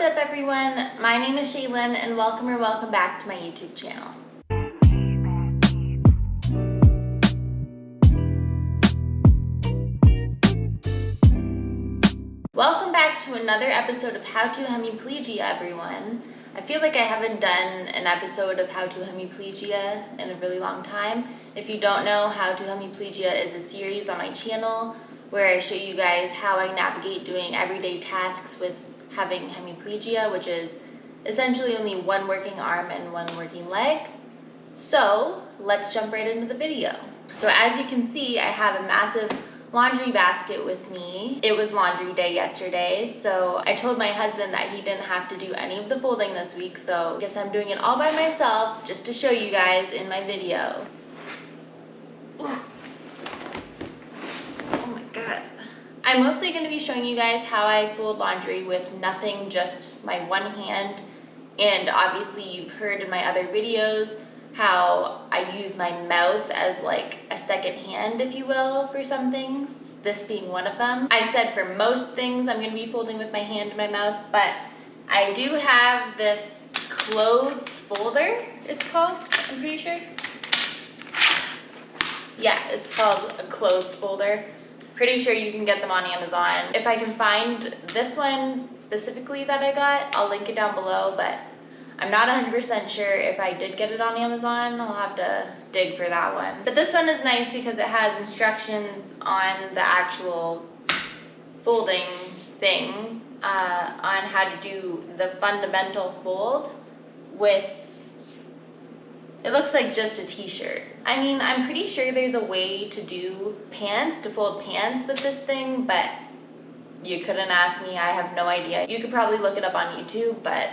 up everyone? My name is Shaelyn and welcome back to my YouTube channel. Welcome back to another episode of How to Hemiplegia, everyone. I feel like I haven't done an episode of How to Hemiplegia in a really long time. If you don't know, How to Hemiplegia is a series on my channel where I show you guys how I navigate doing everyday tasks with having hemiplegia, which is essentially only one working arm and one working leg. So let's jump right into the video. So as you can see, I have a massive laundry basket with me. It was laundry day yesterday, so I told my husband that he didn't have to do any of the folding this week, so I guess I'm doing it all by myself just to show you guys in my video. Ooh. Oh my god. I'm mostly going to be showing you guys how I fold laundry with nothing, just my one hand, and obviously you've heard in my other videos how I use my mouth as like a second hand, if you will, for some things, this being one of them. I said for most things I'm going to be folding with my hand and my mouth, but I do have this clothes folder, it's called, I'm pretty sure. Yeah, it's called a clothes folder. Pretty sure you can get them on Amazon. If I can find this one specifically that I got, I'll link it down below, but I'm not 100% sure if I did get it on Amazon. I'll have to dig for that one. But this one is nice because it has instructions on the actual folding thing, on how to do the fundamental fold with, it looks like just a t-shirt. I mean, I'm pretty sure there's a way to do pants, to fold pants with this thing, but you couldn't ask me, I have no idea. You could probably look it up on YouTube, but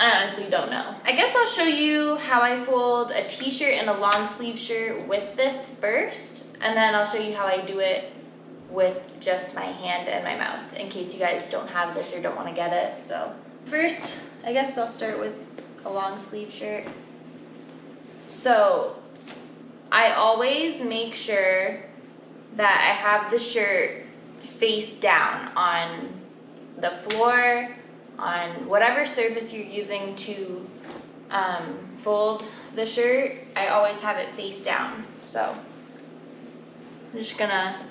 I honestly don't know. I guess I'll show you how I fold a t-shirt and a long sleeve shirt with this first, and then I'll show you how I do it with just my hand and my mouth, in case you guys don't have this or don't want to get it. So first, I guess I'll start with a long sleeve shirt. So I always make sure that I have the shirt face down on the floor, on whatever surface you're using to fold the shirt. I always have it face down. So I'm just gonna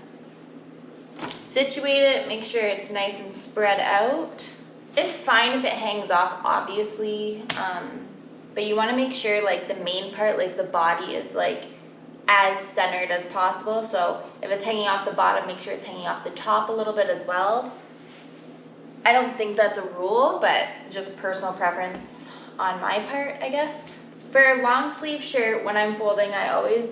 situate it, make sure it's nice and spread out. It's fine if it hangs off, obviously, but you want to make sure like the main part, like the body, is like as centered as possible. So if it's hanging off the bottom, make sure it's hanging off the top a little bit as well. I don't think that's a rule, but just personal preference on my part, I guess. For a long sleeve shirt, when I'm folding, I always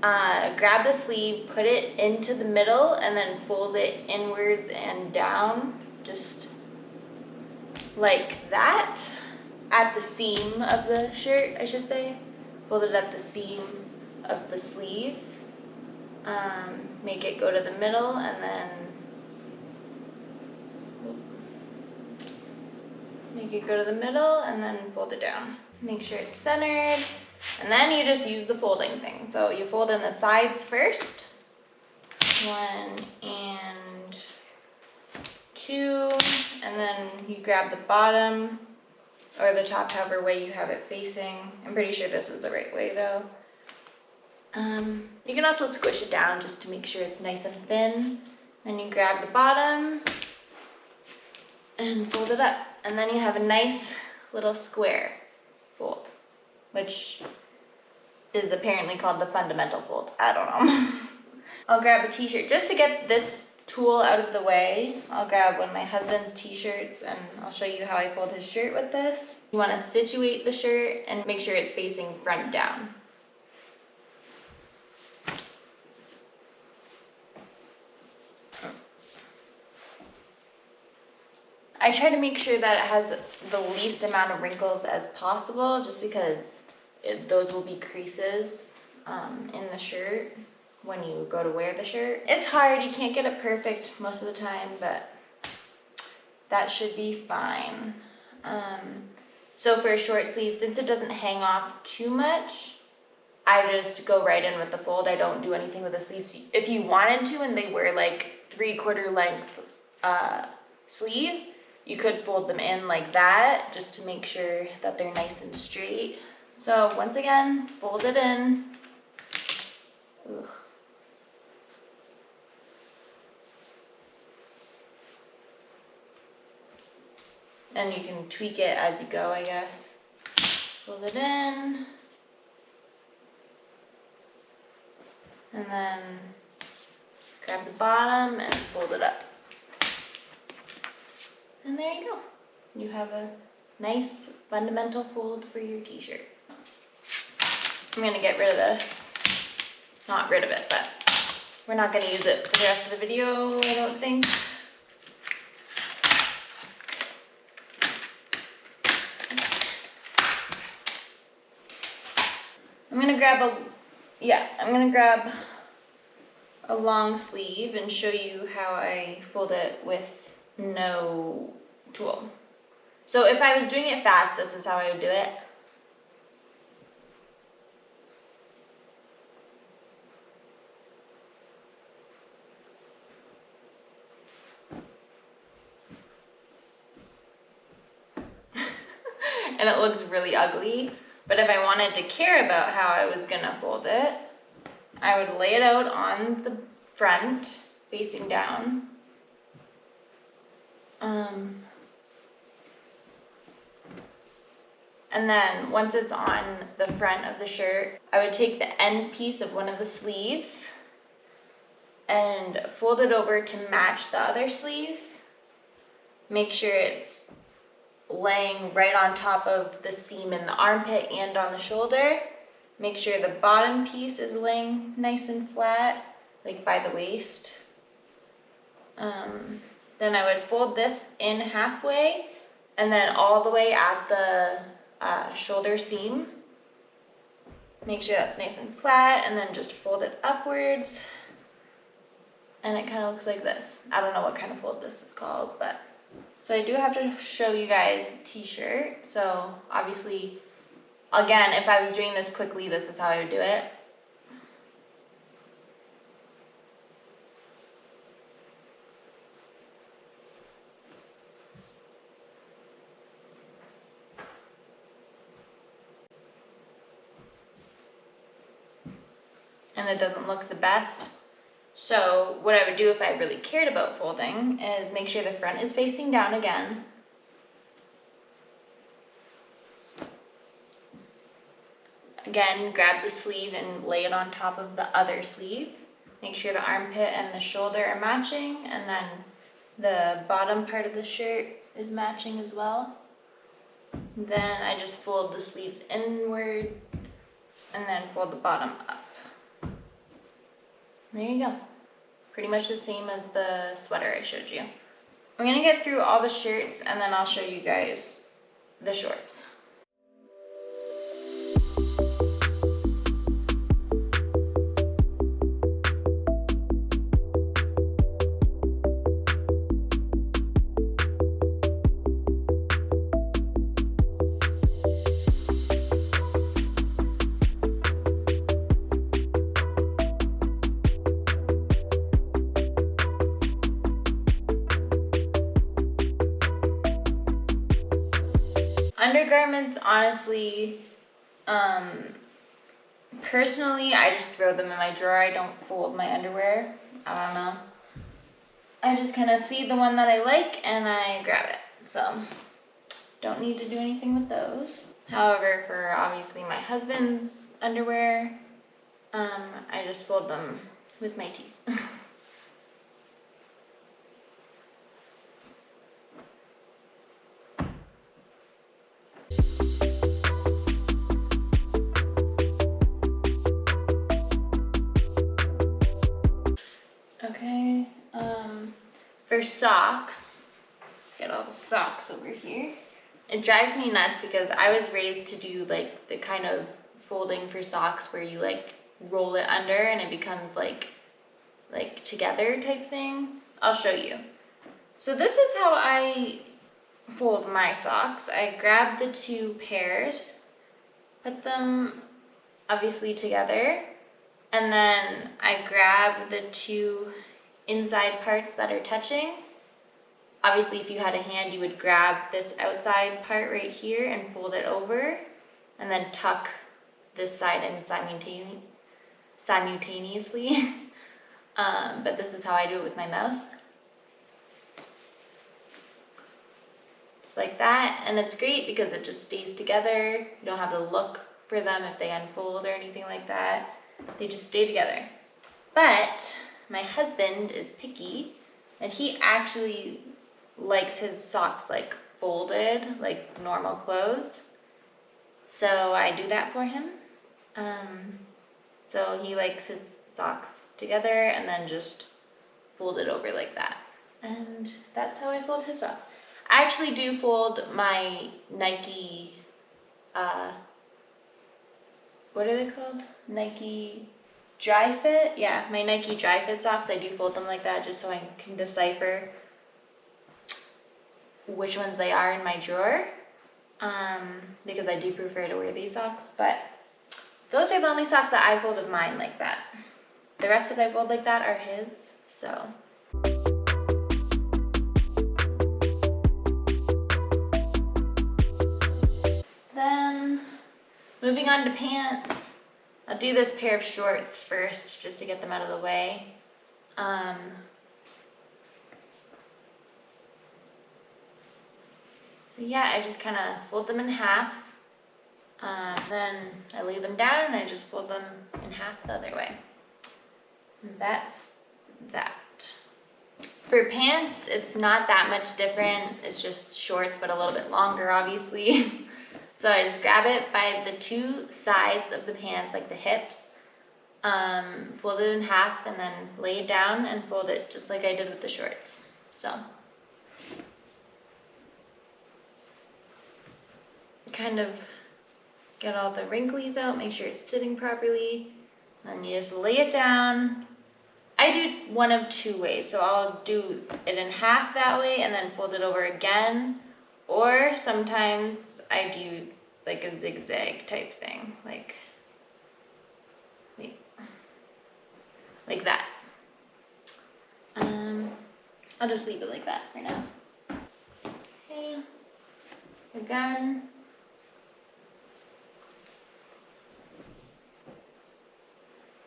grab the sleeve, put it into the middle, and then fold it inwards and down, just like that. At the seam of the shirt, I should say. Fold it at the seam of the sleeve. Make it go to the middle, and then make it go to the middle, and then fold it down. Make sure it's centered, and then you just use the folding thing. So you fold in the sides first. 1 and 2, and then you grab the bottom or the top, however way you have it facing. I'm pretty sure this is the right way though. You can also squish it down just to make sure it's nice and thin. Then you grab the bottom and fold it up. And then you have a nice little square fold, which is apparently called the fundamental fold. I don't know. I'll grab a t-shirt just to get this tool out of the way. I'll grab one of my husband's t-shirts and I'll show you how I fold his shirt with this. You want to situate the shirt and make sure it's facing front down. I try to make sure that it has the least amount of wrinkles as possible, just because those will be creases in the shirt when you go to wear the shirt. It's hard, you can't get it perfect most of the time, but that should be fine. So for a short sleeve, since it doesn't hang off too much, I just go right in with the fold. I don't do anything with the sleeves. If you wanted to and they were like 3/4 length sleeve, You could fold them in like that just to make sure that they're nice and straight. So once again, fold it in. Ugh. And you can tweak it as you go, I guess. Fold it in. And then grab the bottom and fold it up. And there you go. You have a nice fundamental fold for your t-shirt. I'm gonna get rid of this. Not rid of it, but we're not gonna use it for the rest of the video, I don't think. I'm gonna grab a long sleeve and show you how I fold it with no tool. So if I was doing it fast, this is how I would do it. And it looks really ugly. But if I wanted to care about how I was gonna fold it, I would lay it out on the front, facing down. And then once it's on the front of the shirt, I would take the end piece of one of the sleeves and fold it over to match the other sleeve. Make sure it's laying right on top of the seam in the armpit and on the shoulder. Make sure the bottom piece is laying nice and flat, like by the waist. Then I would fold this in halfway and then all the way at the shoulder seam. Make sure that's nice and flat and then just fold it upwards. And it kind of looks like this. I don't know what kind of fold this is called, but. So I do have to show you guys t-shirt. So obviously, again, if I was doing this quickly, this is how I would do it. And it doesn't look the best. So what I would do if I really cared about folding is make sure the front is facing down again. Again, grab the sleeve and lay it on top of the other sleeve. Make sure the armpit and the shoulder are matching, and then the bottom part of the shirt is matching as well. Then I just fold the sleeves inward and then fold the bottom up. There you go. Pretty much the same as the sweater I showed you. I'm gonna get through all the shirts and then I'll show you guys the shorts. Undergarments, honestly, personally, I just throw them in my drawer. I don't fold my underwear. I don't know. I just kind of see the one that I like and I grab it. So, don't need to do anything with those. However, for obviously my husband's underwear, I just fold them with my teeth. Okay, for socks, get all the socks over here. It drives me nuts because I was raised to do like the kind of folding for socks where you like roll it under and it becomes like together type thing. I'll show you. So this is how I fold my socks. I grab the two pairs, put them obviously together, and then I grab the two inside parts that are touching Obviously, if you had a hand, you would grab this outside part right here and fold it over, and then tuck this side in simultaneously. But this is how I do it with my mouth. Just like that, and it's great because it just stays together. You don't have to look for them if they unfold or anything like that. They just stay together. But my husband is picky, and he actually likes his socks like folded, like normal clothes. So I do that for him. So he likes his socks together and then just fold it over like that. And that's how I fold his socks. I actually do fold my Nike, what are they called? Nike Dry Fit? Yeah, my Nike Dry Fit socks, I do fold them like that just so I can decipher which ones they are in my drawer. Because I do prefer to wear these socks, but those are the only socks that I fold of mine like that. The rest that I fold like that are his, so. Then, moving on to pants. I'll do this pair of shorts first, just to get them out of the way. So yeah, I just kind of fold them in half. Then I lay them down and I just fold them in half the other way. And that's that. For pants, it's not that much different. It's just shorts, but a little bit longer, obviously. So I just grab it by the two sides of the pants, like the hips, fold it in half, and then lay it down and fold it just like I did with the shorts. So. Kind of get all the wrinklies out, make sure it's sitting properly. Then you just lay it down. I do one of two ways. So I'll do it in half that way and then fold it over again. Or sometimes I do like a zigzag type thing, like that. I'll just leave it like that for now. Okay, again.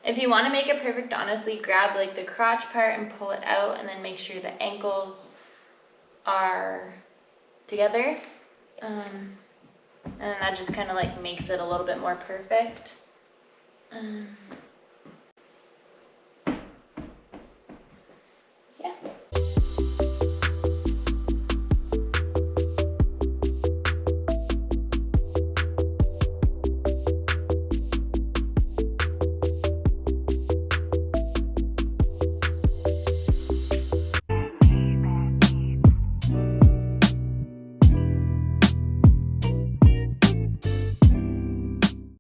If you want to make it perfect, honestly, grab like the crotch part and pull it out, and then make sure the ankles are together. And that just kind of like makes it a little bit more perfect.